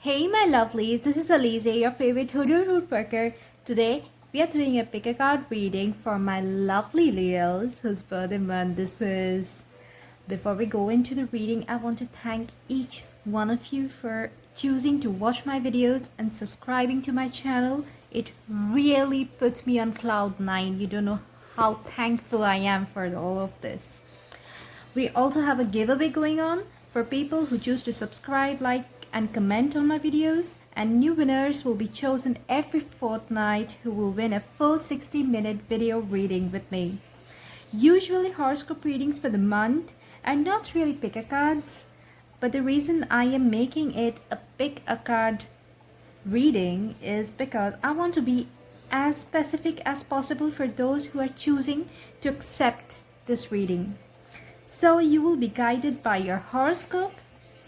Hey my lovelies, this is Alize, your favorite hoodoo woodworker. Today we are doing a pick a card reading for my lovely Leos whose birthday month this is. Before we go into the reading, I want to thank each one of you for choosing to watch my videos and subscribing to my channel. It really puts me on cloud 9. You don't know how thankful I am for all of this. We also have a giveaway going on for people who choose to subscribe, like, and comment on my videos, and new winners will be chosen every fortnight who will win a full 60-minute video reading with me. Usually horoscope readings for the month and not really pick a cards, but the reason I am making it a pick a card reading is because I want to be as specific as possible for those who are choosing to accept this reading. So you will be guided by your horoscope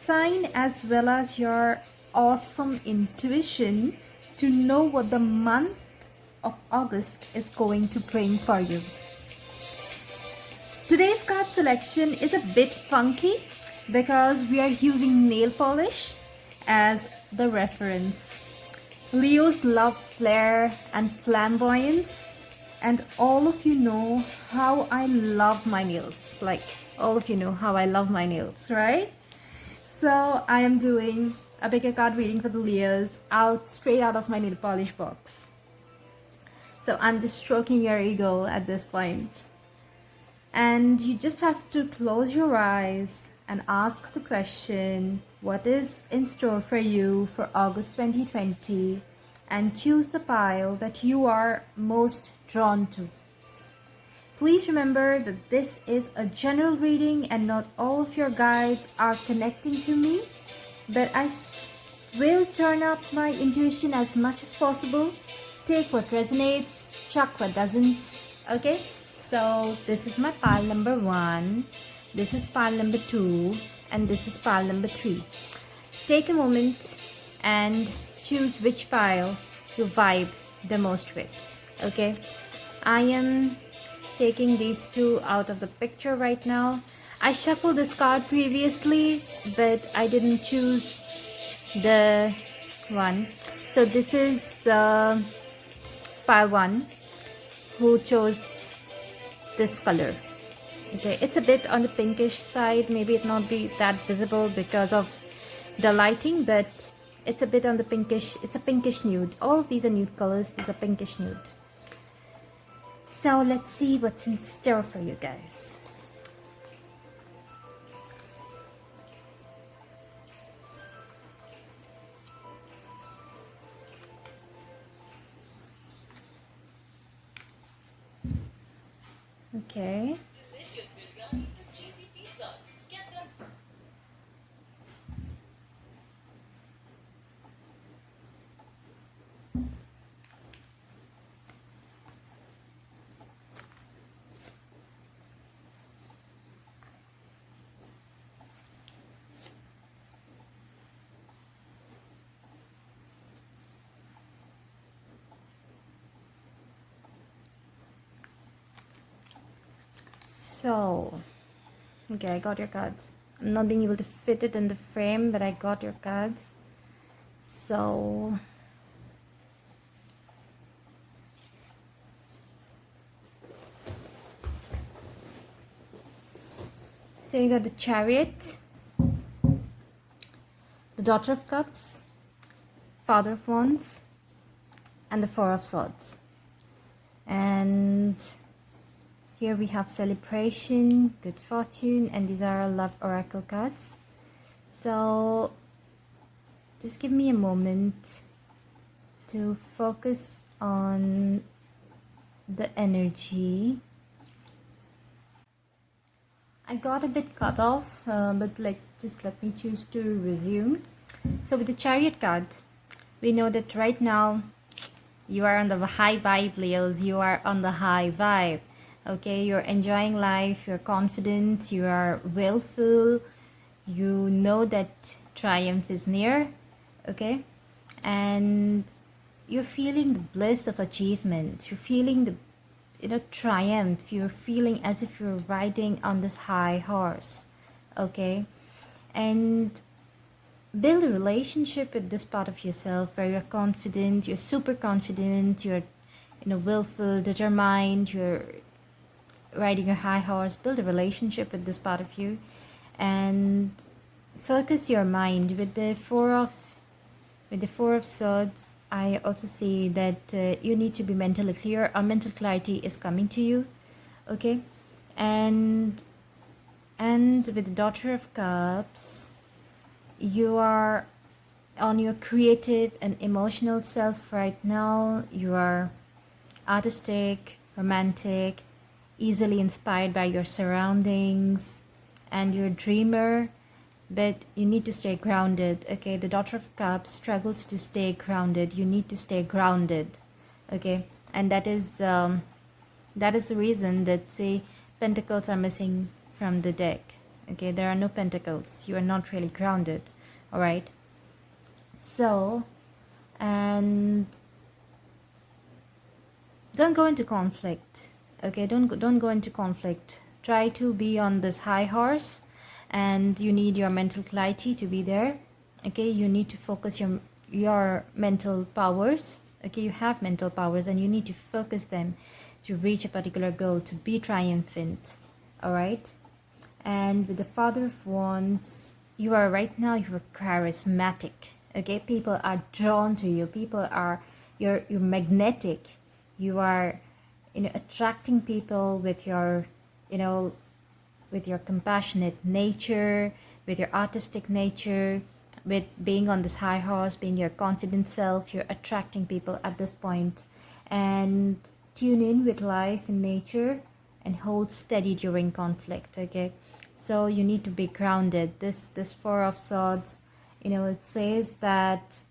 sign as well as your awesome intuition to know what the month of August is going to bring for you. Today's card selection is a bit funky because we are using nail polish as the reference. Leos love flair and flamboyance, and all of you know how I love my nails. Like, all of you know how I love my nails, right? So I am doing a pick a card reading for the Leos straight out of my nail polish box. So I'm just stroking your ego at this point. And you just have to close your eyes and ask the question, what is in store for you for August 2020, and choose the pile that you are most drawn to. Please remember that this is a general reading and not all of your guides are connecting to me, but I will turn up my intuition as much as possible. Take what resonates, chuck what doesn't, okay? So this is my pile number 1, this is pile number 2, and this is pile number 3. Take a moment and choose which pile you vibe the most with, okay? I am taking these two out of the picture right now. I shuffled this card previously, but I didn't choose the one. So this is pile 1 who chose this color. Okay, it's a bit on the pinkish side. Maybe it not be that visible because of the lighting, but it's a bit on the pinkish. It's a pinkish nude. All of these are nude colors. This is a pinkish nude. So let's see what's in store for you guys. Okay. So, okay, I got your cards. I'm not being able to fit it in the frame, but I got your cards. So, you got the Chariot, the Daughter of Cups, Father of Wands, and the Four of Swords. And here we have Celebration, Good Fortune, and these are our Love Oracle cards. So just give me a moment to focus on the energy. I got a bit cut off, but just let me choose to resume. So with the Chariot card, we know that right now you are on the high vibe, Leos. You are on the high vibe. Okay, you're enjoying life, you're confident, you are willful, you know that triumph is near, okay? And you're feeling the bliss of achievement, you're feeling the triumph, you're feeling as if you're riding on this high horse, okay? And build a relationship with this part of yourself where you're confident, you're super confident, you're willful, determined, you're riding a high horse. Build a relationship with this part of you, and focus your mind with the four of swords. I also see that you need to be mentally clear. A mental clarity is coming to you, okay? And with the daughter of cups, you are on your creative and emotional self right now. You are artistic, romantic, easily inspired by your surroundings, and you're a dreamer, but you need to stay grounded, okay? The daughter of cups struggles to stay grounded. You need to stay grounded, okay? And that is the reason that, say, pentacles are missing from the deck, okay? There are no pentacles. You are not really grounded, all right? So, and don't go into conflict, okay? Don't go into conflict. Try to be on this high horse, and you need your mental clarity to be there, okay? You need to focus your mental powers, okay? You have mental powers, and you need to focus them to reach a particular goal, to be triumphant, all right? And with the Father of Wands, you are right now, you're charismatic, okay? People are drawn to you. People are, you're magnetic. You are, attracting people with your, with your compassionate nature, with your artistic nature, with being on this high horse, being your confident self. You're attracting people at this point. And tune in with life and nature, and hold steady during conflict, okay? So you need to be grounded. This Four of Swords, it says that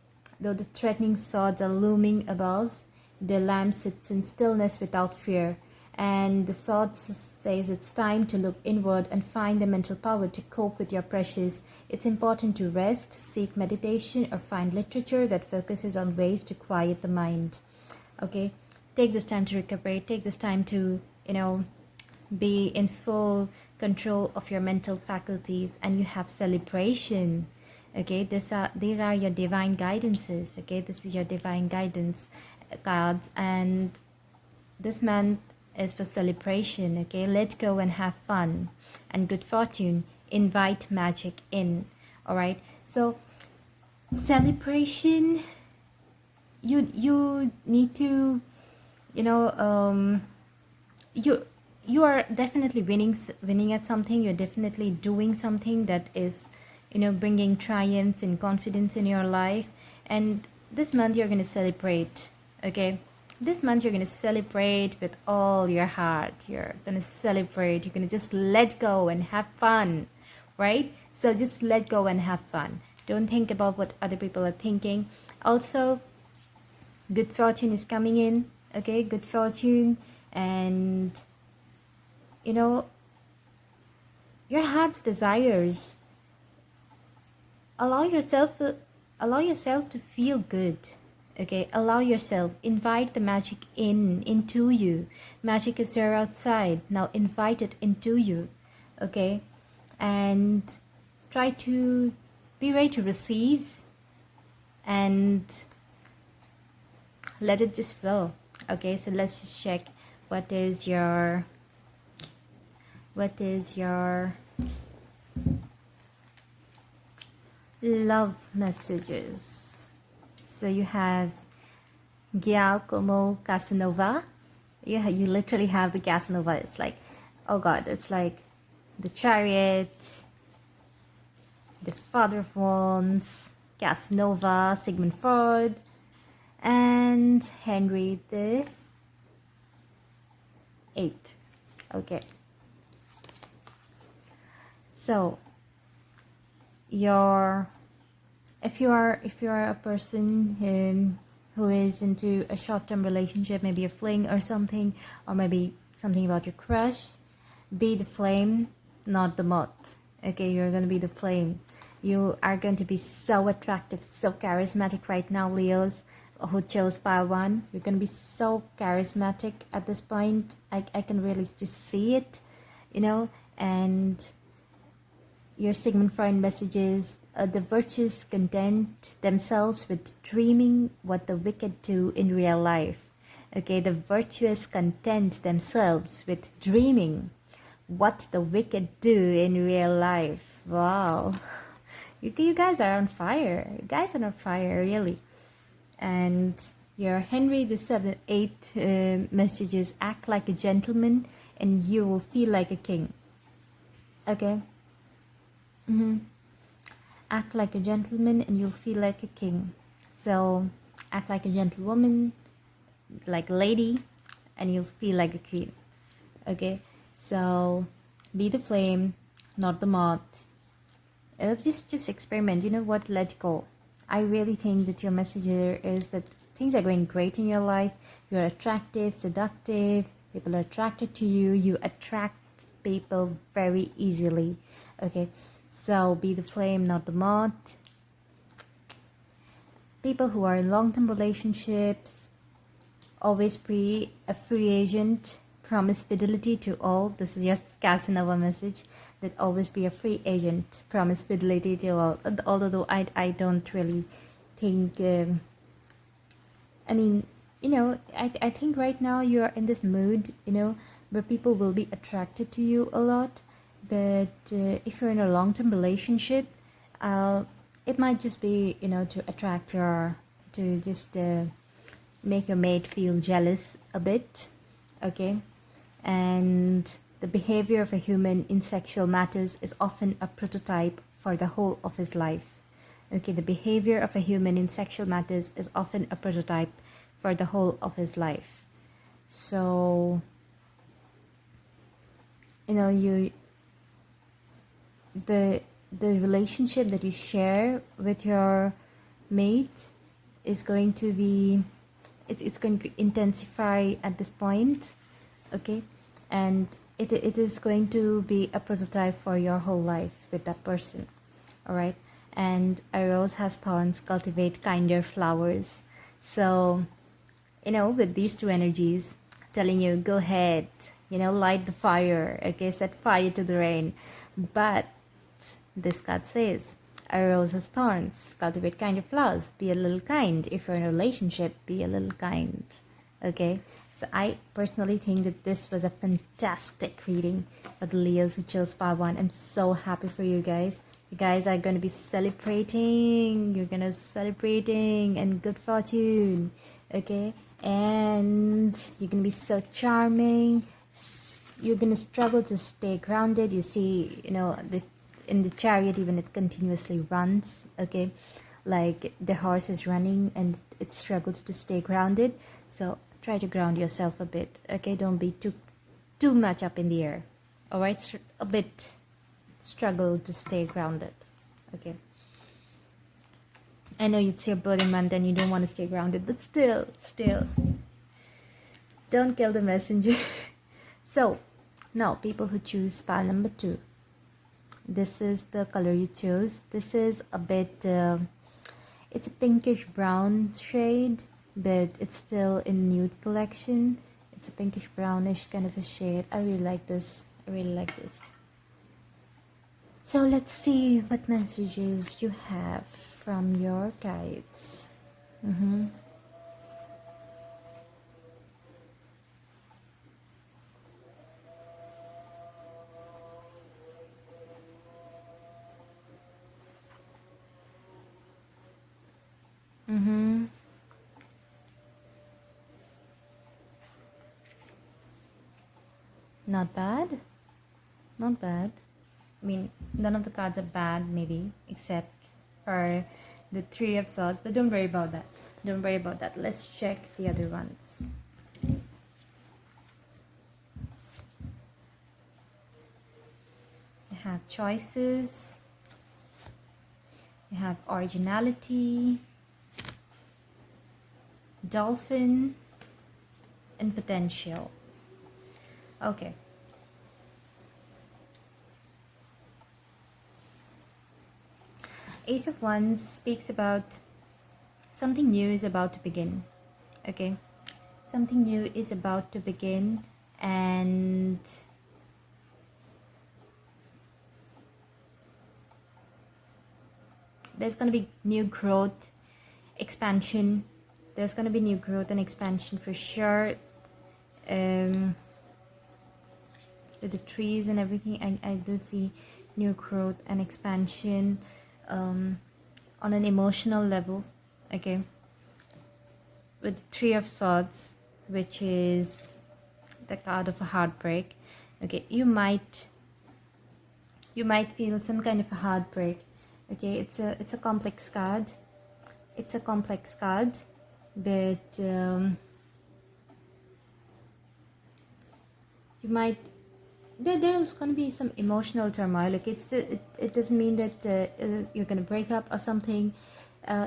though the threatening swords are looming above, the lamb sits in stillness without fear. And the sword says it's time to look inward and find the mental power to cope with your pressures. It's important to rest, seek meditation, or find literature that focuses on ways to quiet the mind, okay? Take this time to recuperate. Take this time to, be in full control of your mental faculties. And you have celebration, okay? These are your divine guidances, okay? This is your divine guidance cards, and this month is for celebration, okay? Let go and have fun, and good fortune. Invite magic in, all right? So celebration, you need to, you are definitely winning at something. You're definitely doing something that is, bringing triumph and confidence in your life. And this month you're going to celebrate, okay? This month you're going to celebrate with all your heart. You're going to celebrate. You're going to just let go and have fun, right? So just let go and have fun. Don't think about what other people are thinking. Also, good fortune is coming in, okay? Good fortune. And your heart's desires, allow yourself to feel good, okay? Allow yourself, invite the magic into you. Magic is there outside. Now invite it into you, okay? And try to be ready to receive, and let it just flow, okay? So let's just check what is your love messages. So you have Giacomo Casanova. Yeah, you literally have the Casanova. It's like, oh god, it's like the Chariot, the Father of Wands, Casanova, Sigmund Freud, and Henry the Eighth. Okay. So if you are a person who is into a short-term relationship, maybe a fling or something, or maybe something about your crush, be the flame, not the moth, okay? You're going to be the flame. You are going to be so attractive, so charismatic right now, Leos who chose pile 1. You're going to be so charismatic at this point. I can really just see it, and your Sigmund Freud messages, The virtuous content themselves with dreaming what the wicked do in real life. Okay, the virtuous content themselves with dreaming what the wicked do in real life. Wow. You guys are on fire. You guys are on fire, really. And your Henry the Seventh, eighth messages: act like a gentleman and you will feel like a king. Okay. Act like a gentleman and you'll feel like a king. So act like a gentlewoman, like a lady, and you'll feel like a queen. Okay. So be the flame, not the moth. Just experiment. You know what? Let go. I really think that your message here is that things are going great in your life. You're attractive, seductive. People are attracted to you. You attract people very easily. Okay, so be the flame, not the moth. People who are in long-term relationships, always be a free agent. Promise fidelity to all. This is your Casanova message. That always be a free agent. Promise fidelity to all. Although I don't really think. I mean, I think right now you are in this mood, where people will be attracted to you a lot. But if you're in a long-term relationship, it might just be, to attract to just make your mate feel jealous a bit, okay? And the behavior of a human in sexual matters is often a prototype for the whole of his life. Okay, the behavior of a human in sexual matters is often a prototype for the whole of his life. So, the relationship that you share with your mate is going to be, it's going to intensify at this point, okay? And it is going to be a prototype for your whole life with that person, all right? And a rose has thorns, cultivate kinder flowers. So, with these two energies telling you, go ahead, light the fire, okay, set fire to the rain. But this card says, a rose has thorns, cultivate kinder flowers, be a little kind. If you're in a relationship, be a little kind, okay? So I personally think that this was a fantastic reading for the Leos who chose part 1. I'm so happy for you guys. You guys are going to be celebrating. You're going to celebrating and good fortune, okay? And you're going to be so charming. You're going to struggle to stay grounded. You see, in the chariot, even it continuously runs, okay? Like the horse is running and it struggles to stay grounded. So try to ground yourself a bit, okay? Don't be too much up in the air, all right? A bit struggle to stay grounded, okay? I know it's your birthday month and you don't want to stay grounded, but still, don't kill the messenger. So, now people who choose pile number 2. This is the color you chose. This is a bit, it's a pinkish brown shade, but it's still in nude collection. It's a pinkish brownish kind of a shade. I really like this. So let's see what messages you have from your guides. Not bad. Not bad. I mean, none of the cards are bad, maybe, except for the 3 of Swords, but don't worry about that. Don't worry about that. Let's check the other ones. You have choices. You have originality, dolphin, and potential. Okay. Ace of Wands speaks about something new is about to begin. Okay, something new is about to begin, and there's going to be new growth, expansion. There's going to be new growth and expansion for sure. With the trees and everything, I do see new growth and expansion on an emotional level. Okay, with the Three of Swords, which is the card of a heartbreak. Okay, you might feel some kind of a heartbreak. Okay, it's a complex card. It's a complex card, but you might there's going to be some emotional turmoil. Like it doesn't mean that you're going to break up or something.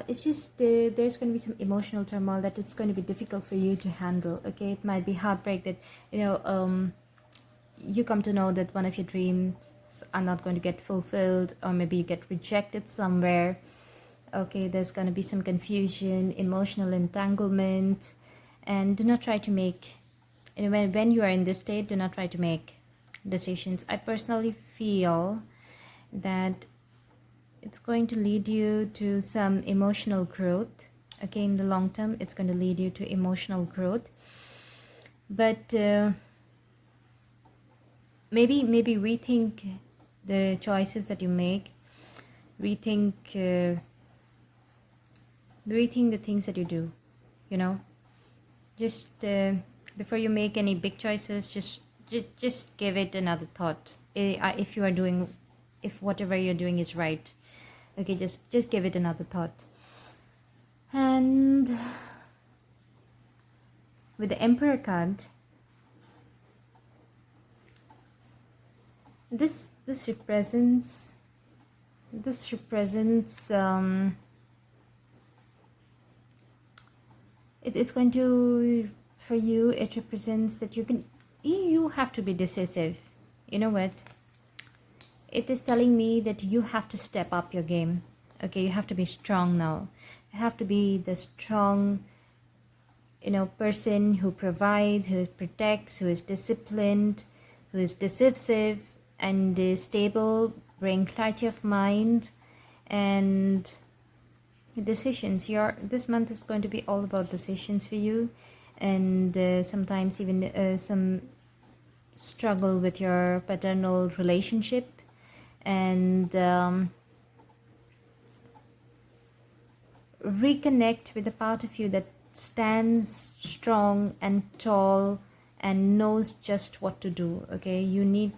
It's just there's going to be some emotional turmoil that it's going to be difficult for you to handle. Okay, it might be heartbreak that you come to know that one of your dreams are not going to get fulfilled, or maybe you get rejected somewhere. Okay, there's going to be some confusion, emotional entanglement, and do not try to make, when you are in this state, do not try to make decisions. I personally feel that it's going to lead you to some emotional growth. Okay, in the long term, it's going to lead you to emotional growth, but maybe rethink the choices that you make, rethink the things that you do. Just before you make any big choices, just give it another thought. If you are doing, if whatever you're doing is right, okay, just give it another thought. And with the Emperor card, this represents it's going to, for you, it represents that you have to be decisive. You know what, it is telling me that you have to step up your game. Okay, you have to be strong now. You have to be the strong person who provides, who protects, who is disciplined, who is decisive and is stable, bring clarity of mind and decisions. This month is going to be all about decisions for you, and sometimes even some struggle with your paternal relationship, and reconnect with the part of you that stands strong and tall and knows just what to do. Okay, you need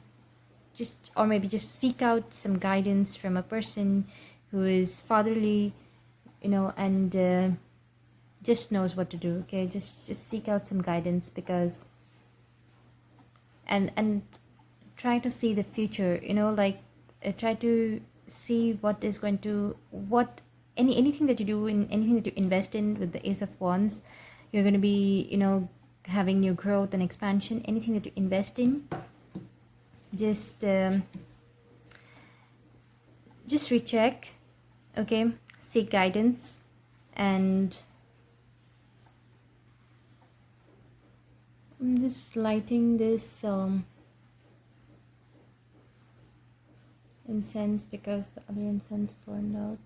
or maybe just seek out some guidance from a person who is fatherly, and just knows what to do. Okay, just seek out some guidance, because and try to see the future, try to see what is going to, anything that you do, in anything that you invest in. With the Ace of Wands, you're going to be having new growth and expansion. Anything that you invest in, just recheck. Okay, seek guidance, and I'm just lighting this incense because the other incense burned out.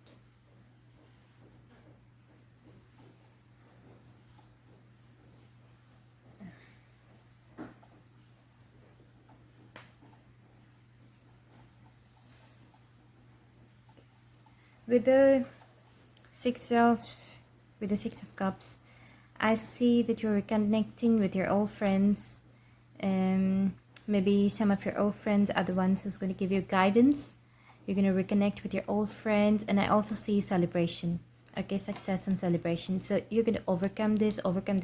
With the Six of Cups, I see that you're reconnecting with your old friends. Maybe some of your old friends are the ones who's going to give you guidance. You're going to reconnect with your old friends, and I also see celebration. Okay, success and celebration. So you're going to overcome this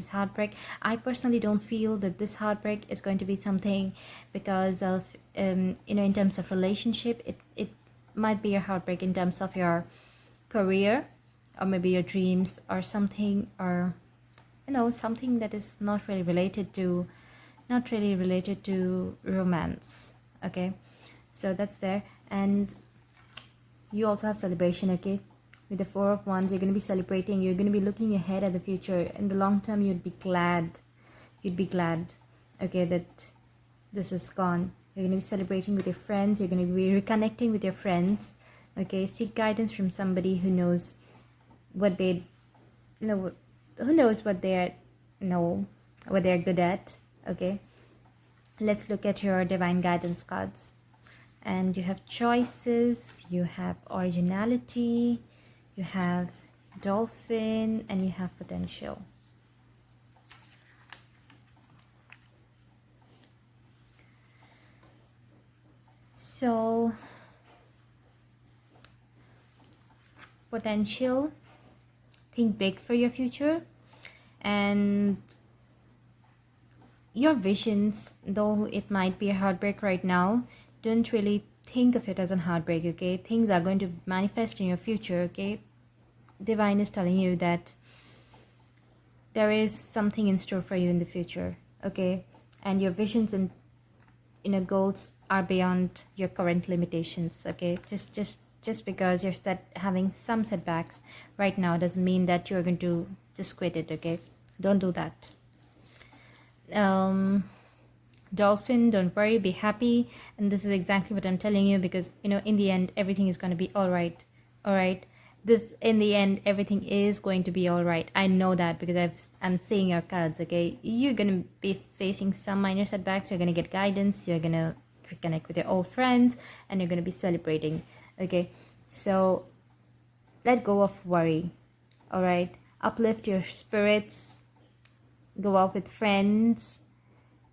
heartbreak. I personally don't feel that this heartbreak is going to be something because of in terms of relationship. It might be a heartbreak in terms of your career, or maybe your dreams, or something, or something that is not really related to romance. Okay, so that's there. And you also have celebration. Okay, with the Four of Wands, you're going to be celebrating. You're going to be looking ahead at the future. In the long term, you'd be glad, okay, that this is gone. You're going to be celebrating with your friends. You're going to be reconnecting with your friends. Okay, seek guidance from somebody who knows what they know, who knows what they're know what they're good at. Okay, let's look at your divine guidance cards. And you have choices, you have originality, you have dolphin, and you have potential. So potential, think big for your future, and your visions, though it might be a heartbreak right now, don't really think of it as a heartbreak. Okay, things are going to manifest in your future. Okay, divine is telling you that there is something in store for you in the future. Okay, and your visions and goals are beyond your current limitations. Okay, just because you're having some setbacks right now doesn't mean that you're going to just quit it. Okay, don't do that. Dolphin, don't worry, be happy. And this is exactly what I'm telling you, because in the end everything is going to be all right. All right, this in the end everything is going to be all right. I know that because I'm seeing your cards. Okay, you're going to be facing some minor setbacks, you're going to get guidance, you're going to reconnect with your old friends, and you're going to be celebrating. Okay, so let go of worry. All right, uplift your spirits, go out with friends,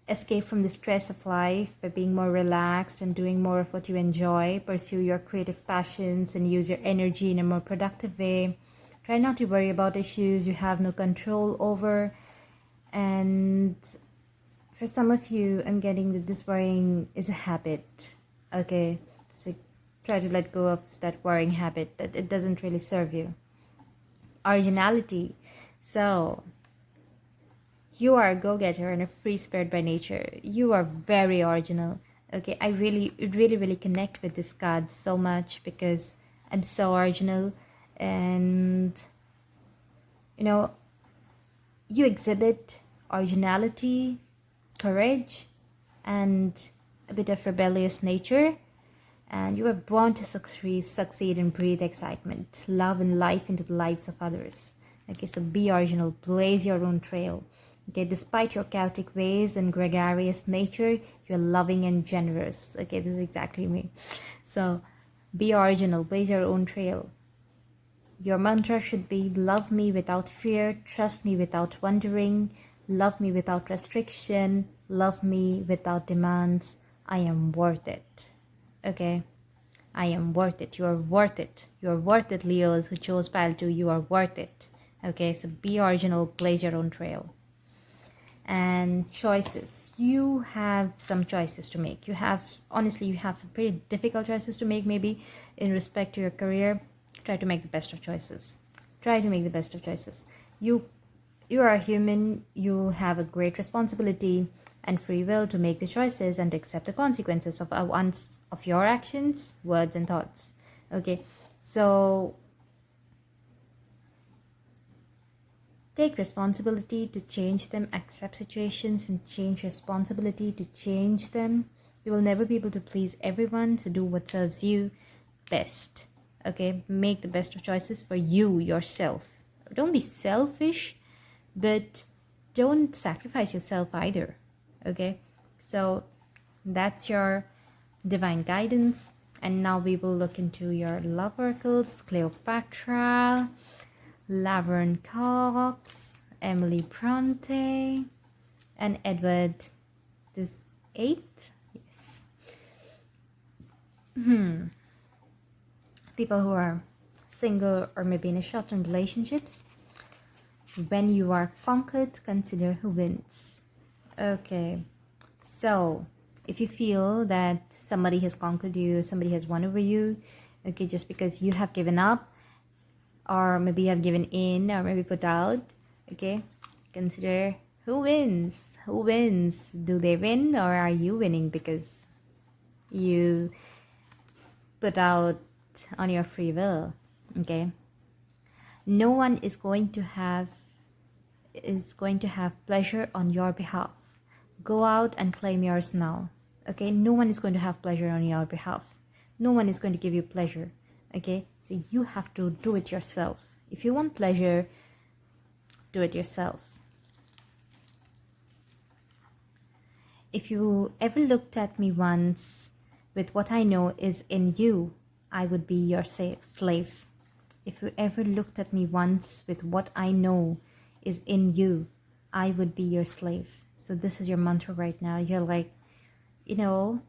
escape from the stress of life by being more relaxed and doing more of what you enjoy. Pursue your creative passions and use your energy in a more productive way. Try not to worry about issues you have no control over. And for some of you, I'm getting that this worrying is a habit. Okay, so try to let go of that worrying habit, that it doesn't really serve you. Originality. So you are a go-getter and a free spirit by nature. You are very original. Okay, I really connect with this card so much because I'm so original, and you exhibit originality, courage, and a bit of rebellious nature. And you were born to succeed and breathe excitement, love, and life into the lives of others. Okay, so be original, blaze your own trail. Okay, despite your chaotic ways and gregarious nature, you're loving and generous. Okay, this is exactly me. So be original, blaze your own trail. Your mantra should be love me without fear, trust me without wondering, love me without restriction, love me without demands. I am worth it. Okay, I am worth it. You are worth it. You are worth it, Leos who chose pile 2. You are worth it. Okay, so be original, blaze your own trail. And choices, you have some choices to make. You have some pretty difficult choices to make, maybe in respect to your career. Try to make the best of choices. You are a human. You have a great responsibility and free will to make the choices and accept the consequences of your actions, words, and thoughts. Okay, so take responsibility to change them, accept situations and change responsibility to change them. You will never be able to please everyone, so do what serves you best. Okay, make the best of choices for you, yourself. Don't be selfish, but don't sacrifice yourself either. Okay, so that's your divine guidance. And now we will look into your love oracles: Cleopatra, Laverne Cox, Emily Bronte, and Edward the Eighth. Yes. People who are single or maybe in a short-term relationships. When you are conquered, consider who wins. Okay, so if you feel that somebody has conquered you, somebody has won over you, okay, just because you have given up, or maybe you have given in, or maybe put out, okay, consider who wins. Who wins? Do they win, or are you winning because you put out on your free will? Okay, no one is going to have pleasure on your behalf. Go out and claim yours now. Okay, no one is going to have pleasure on your behalf. No one is going to give you pleasure. Okay, so you have to do it yourself. If you want pleasure, do it yourself. If you ever looked at me once with what I know is in you, I would be your slave. If you ever looked at me once with what I know is in you, I would be your slave. So this is your mantra right now. You're like, you know,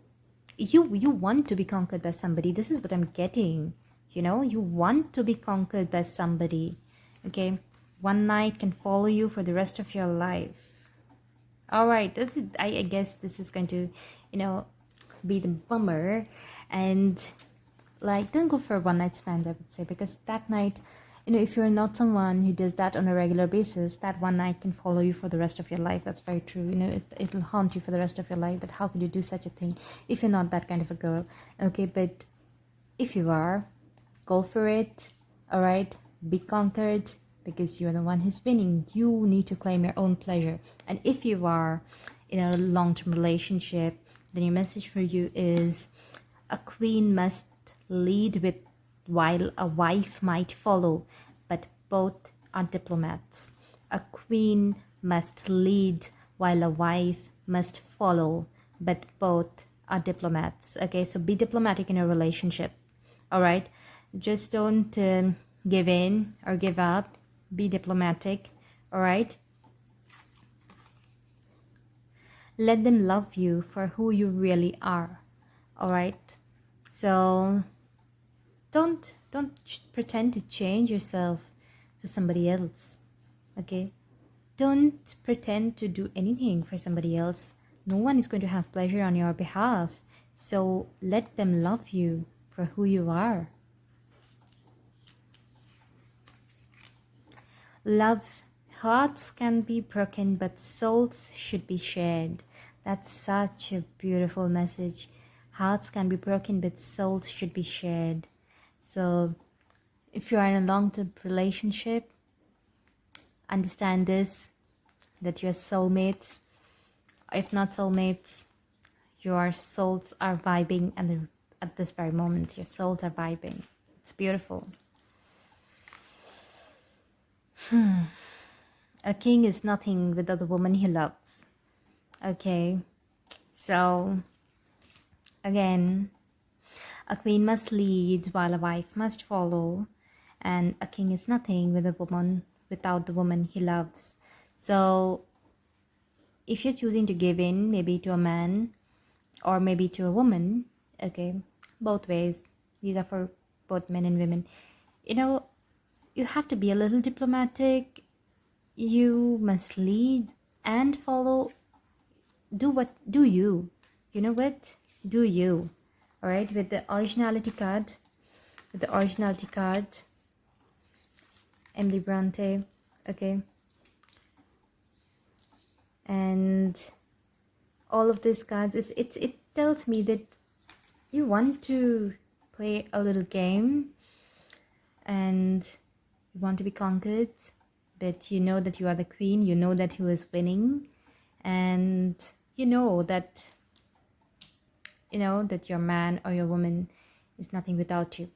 you want to be conquered by somebody. This is what I'm getting. You want to be conquered by somebody. Okay, one night can follow you for the rest of your life. All right, that's it. I guess this is going to, be the bummer. And like, don't go for one night stands, I would say, because that night, if you're not someone who does that on a regular basis, that one night can follow you for the rest of your life. That's very true. It'll haunt you for the rest of your life, that how could you do such a thing if you're not that kind of a girl. Okay, but if you are, go for it. All right, be conquered, because you're the one who's winning. You need to claim your own pleasure. And if you are in a long-term relationship, then your message for you is, a queen must lead with while a wife might follow, but both are diplomats. A queen must lead while a wife must follow, but both are diplomats. Okay, so be diplomatic in a relationship. All right, just don't give in or give up. Be diplomatic. All right, let them love you for who you really are. All right, so don't pretend to change yourself to somebody else. Okay, don't pretend to do anything for somebody else. No one is going to have pleasure on your behalf, so let them love you for who you are. Love, hearts can be broken, but souls should be shared. That's such a beautiful message. Hearts can be broken, but souls should be shared. So if you are in a long-term relationship, understand this, that you're soulmates. If not soulmates, your souls are vibing, and at this very moment, your souls are vibing. It's beautiful. A king is nothing without the woman he loves. Okay, so again, a queen must lead while a wife must follow, and a king is nothing without the woman he loves. So if you're choosing to give in, maybe to a man or maybe to a woman, okay, both ways, these are for both men and women, you have to be a little diplomatic. You must lead and follow. Do you know what, do you. All right, with the originality card, Emily Bronte. Okay, and all of these cards, it tells me that you want to play a little game, and you want to be conquered, but you know that you are the queen, you know that who is winning, and you know that your man or your woman is nothing without you.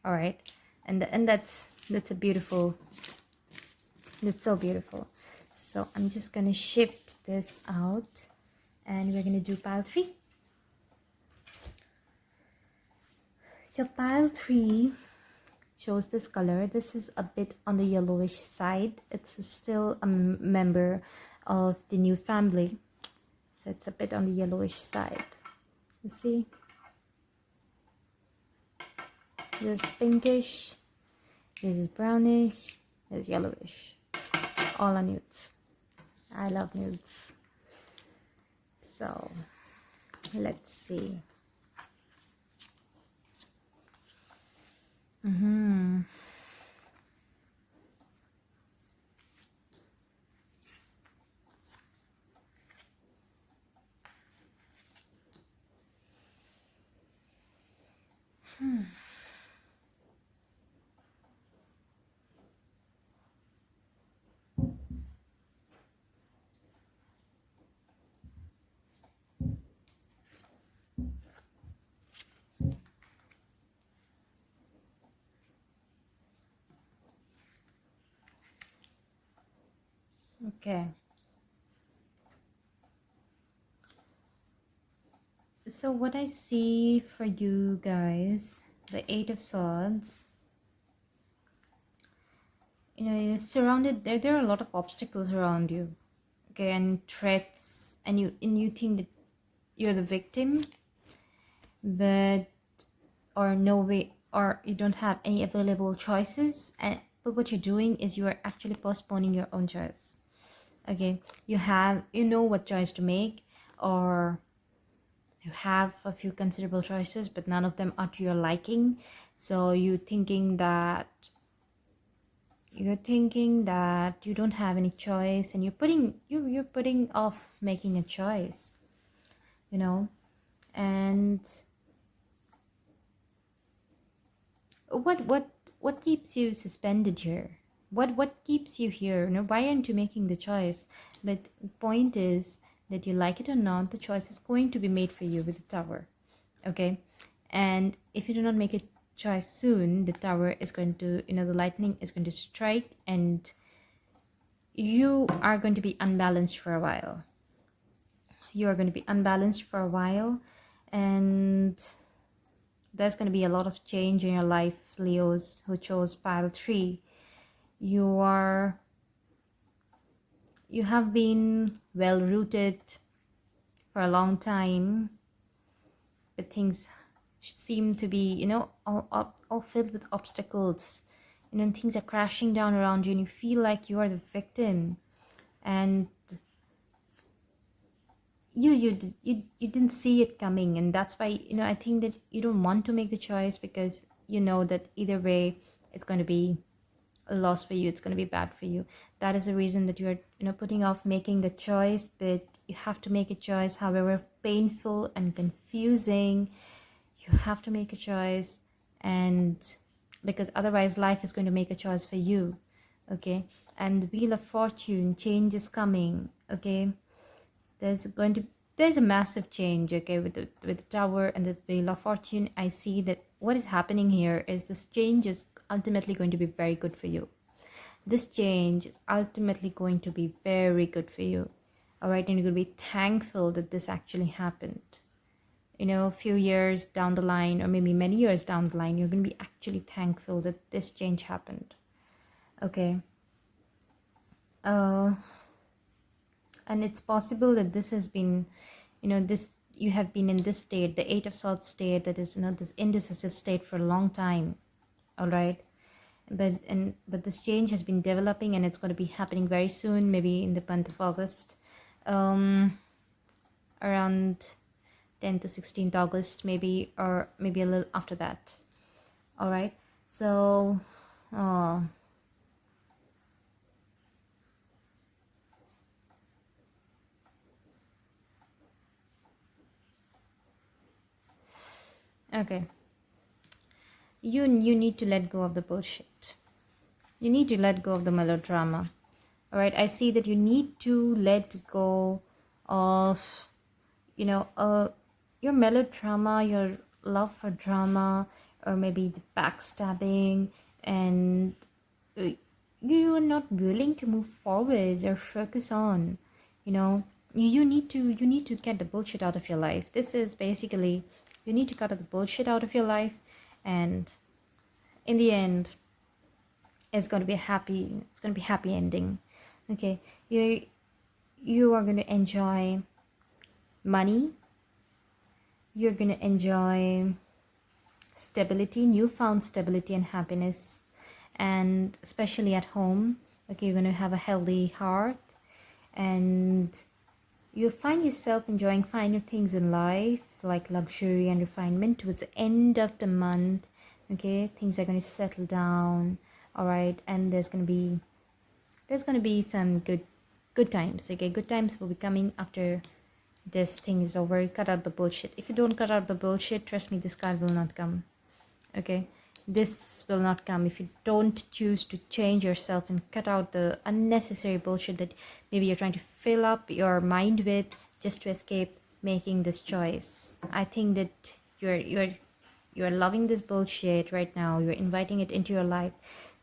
All right, and that's a beautiful, that's so beautiful. So I'm just gonna shift this out, and we're gonna do pile 3. So pile 3 shows this color. This is a bit on the yellowish side. It's still a member of the new family, so it's a bit on the yellowish side. You see, there's pinkish, this is brownish, there's yellowish. All are nudes. I love nudes. So let's see. Okay. So what I see for you guys, the Eight of Swords, you're surrounded, there are a lot of obstacles around you, okay, and threats, and you think that you're the victim, but or no way, or you don't have any available choices, and but what you're doing is you are actually postponing your own choice. Okay, you know what choice to make, or you have a few considerable choices, but none of them are to your liking. So you're thinking that you don't have any choice, and you're putting off making a choice, you know. And what keeps you suspended here? What keeps you here? Why aren't you making the choice? But the point is that, you like it or not, the choice is going to be made for you with the Tower. Okay, and if you do not make a choice soon, the Tower is going to, the lightning is going to strike, and you are going to be unbalanced for a while. You are going to be unbalanced for a while, and there's going to be a lot of change in your life, Leos who chose pile 3. You have been well rooted for a long time, but things seem to be, all filled with obstacles. And things are crashing down around you, and you feel like you are the victim, and you didn't see it coming, and that's why, I think that you don't want to make the choice, because you know that either way it's going to be a loss for you, it's going to be bad for you. That is the reason that you're, putting off making the choice, but you have to make a choice, however painful and confusing. You have to make a choice, and because otherwise life is going to make a choice for you. Okay, and the Wheel of Fortune, change is coming. Okay, there's going to there's a massive change, okay, with the Tower and the Wheel of Fortune. I see that what is happening here is this change is ultimately going to be very good for you. This change is ultimately going to be very good for you. All right, and you're going to be thankful that this actually happened. A few years down the line, or maybe many years down the line, you're going to be actually thankful that this change happened. Okay. uh and it's possible that this has been, this you have been in this state, the Eight of Swords state, that is, this indecisive state for a long time. All right, but this change has been developing, and it's going to be happening very soon, maybe in the month of August, around 10th to 16th August, maybe, or maybe a little after that. All right, so uh, okay, you need to let go of the bullshit. You need to let go of the melodrama. All right, I see that you need to let go of, you know uh your melodrama, your love for drama, or maybe the backstabbing, and uh, you are not willing to move forward or focus on, you know you need to get the bullshit out of your life. This is basically, you need to cut out the bullshit out of your life, and in the end it's going to be happy ending. Okay, you are going to enjoy money, you're going to enjoy stability, newfound stability and happiness, and especially at home. Okay, you're going to have a healthy heart, and you find yourself enjoying finer things in life, like luxury and refinement towards the end of the month. Okay, things are going to settle down. All right, and there's going to be some good times. Okay, good times will be coming after this thing is over. Cut out the bullshit. If you don't cut out the bullshit, trust me, this card will not come. Okay, this will not come if you don't choose to change yourself and cut out the unnecessary bullshit that maybe you're trying to fill up your mind with, just to escape making this choice. I think that you're loving this bullshit right now. You're inviting it into your life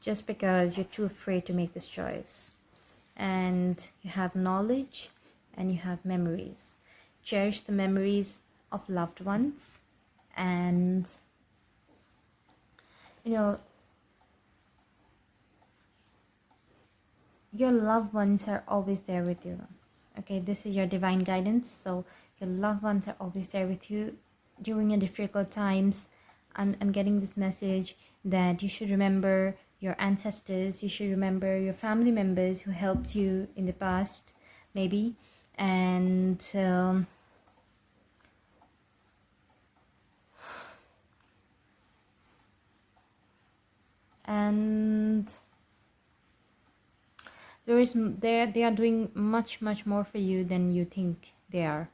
just because you're too afraid to make this choice. and you have knowledge, and you have memories. Cherish the memories of loved ones, and you know, your loved ones are always there with you. Okay, this is your divine guidance. So your loved ones are always there with you during your difficult times. I'm getting this message that you should remember your ancestors, you should remember your family members who helped you in the past, maybe. And they are doing much more for you than you think they are.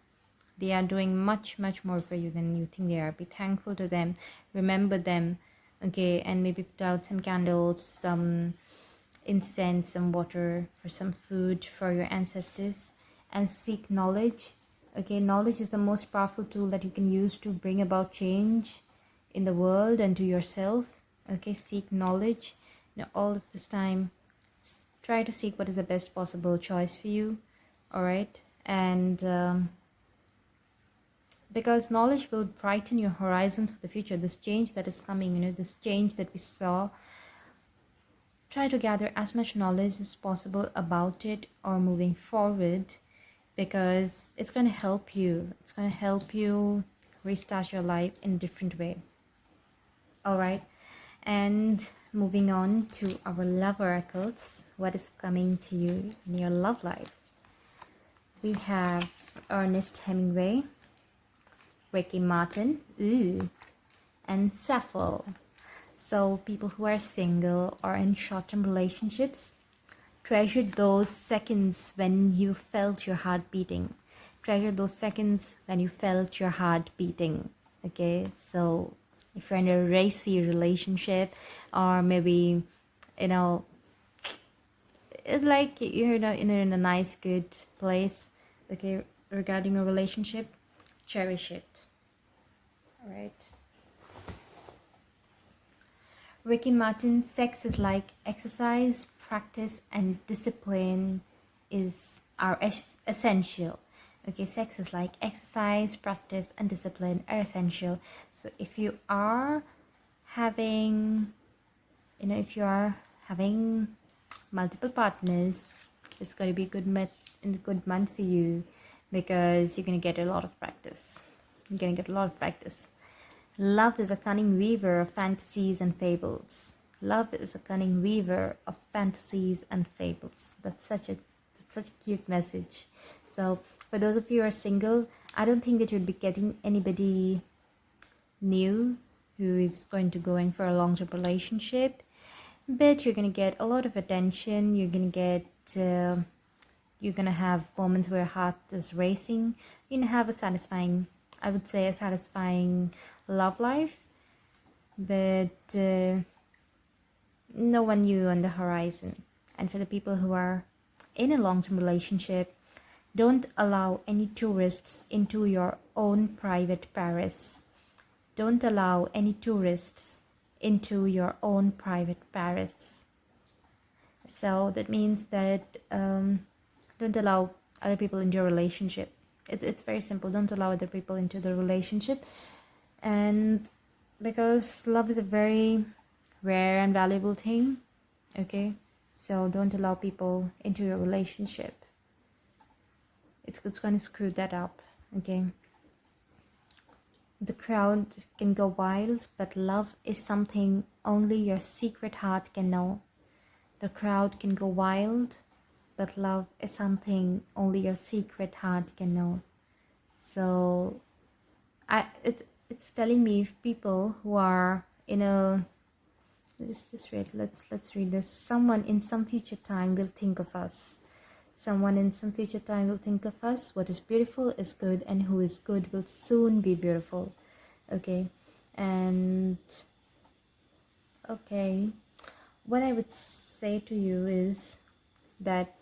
They are doing much more for you than you think they are. Be thankful to them, remember them, okay, and maybe put out some candles, some incense, some water, for some food for your ancestors, and seek knowledge. Okay, knowledge is the most powerful tool that you can use to bring about change in the world and to yourself. Okay, seek knowledge. All of this time, try to seek what is the best possible choice for you. All right, and because knowledge will brighten your horizons for the future. This change that is coming, this change that we saw, try to gather as much knowledge as possible about it or moving forward, because it's going to help you. It's going to help you restart your life in a different way. All right, and moving on to our love oracles. What is coming to you in your love life? We have Ernest Hemingway, Ricky Martin, and Sappho. So people who are single or in short-term relationships, treasure those seconds when you felt your heart beating. Treasure those seconds when you felt your heart beating. Okay, so if you're in a racy relationship, or maybe, like you're in a nice, good place, okay, regarding a relationship, cherish it. All right. Ricky Martin, sex is like exercise, practice, and discipline are essential. Okay, sex is like exercise, practice, and discipline are essential. So if you are having, multiple partners, it's going to be a good month for you, because you're going to get a lot of practice. You're going to get a lot of practice. Love is a cunning weaver of fantasies and fables. Love is a cunning weaver of fantasies and fables. That's such a cute message. So for those of you who are single, I don't think that you'd be getting anybody new who is going to go in for a long-term relationship, but you're going to get a lot of attention. You're going to have moments where your heart is racing. You're going to have a satisfying love life, but no one new on the horizon. And for the people who are in a long-term relationship, don't allow any tourists into your own private Paris. Don't allow any tourists into your own private Paris. So that means that don't allow other people into your relationship. It's very simple. Don't allow other people into the relationship. And because love is a very rare and valuable thing, okay, so don't allow people into your relationship. It's going to screw that up. Okay, the crowd can go wild, but love is something only your secret heart can know. The crowd can go wild, but love is something only your secret heart can know. So it's telling me people who are in a just read let's read this. Someone in some future time will think of us. Someone in some future time will think of us. What is beautiful is good, and who is good will soon be beautiful. Okay, and okay, what I would say to you is that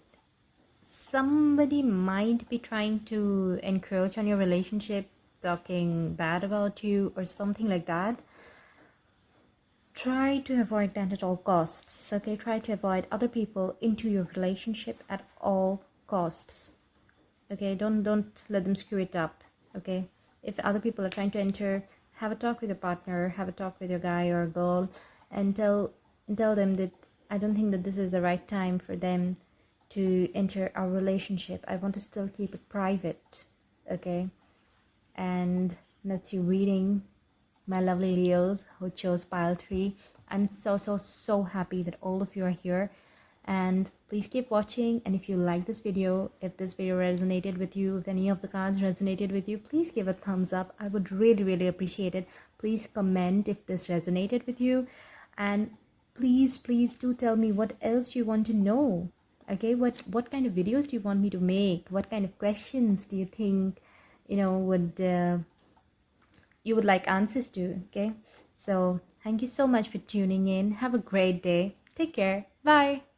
somebody might be trying to encroach on your relationship, talking bad about you or something like that. try to avoid that at all costs. Okay, try to avoid other people into your relationship at all costs. Okay, don't let them screw it up. Okay, if other people are trying to enter, have a talk with your partner, have a talk with your guy or girl, and tell them that I don't think that this is the right time for them to enter our relationship. I want to still keep it private. Okay, and that's your reading, my lovely Leos who chose pile 3. I'm so happy that all of you are here, and please keep watching. And if you like this video, if this video resonated with you, if any of the cards resonated with you, please give a thumbs up. I would really appreciate it. Please comment if this resonated with you, and please do tell me what else you want to know. Okay, what kind of videos do you want me to make? What kind of questions do you think would you would like answers to? Okay, so thank you so much for tuning in. Have a great day. Take care. Bye.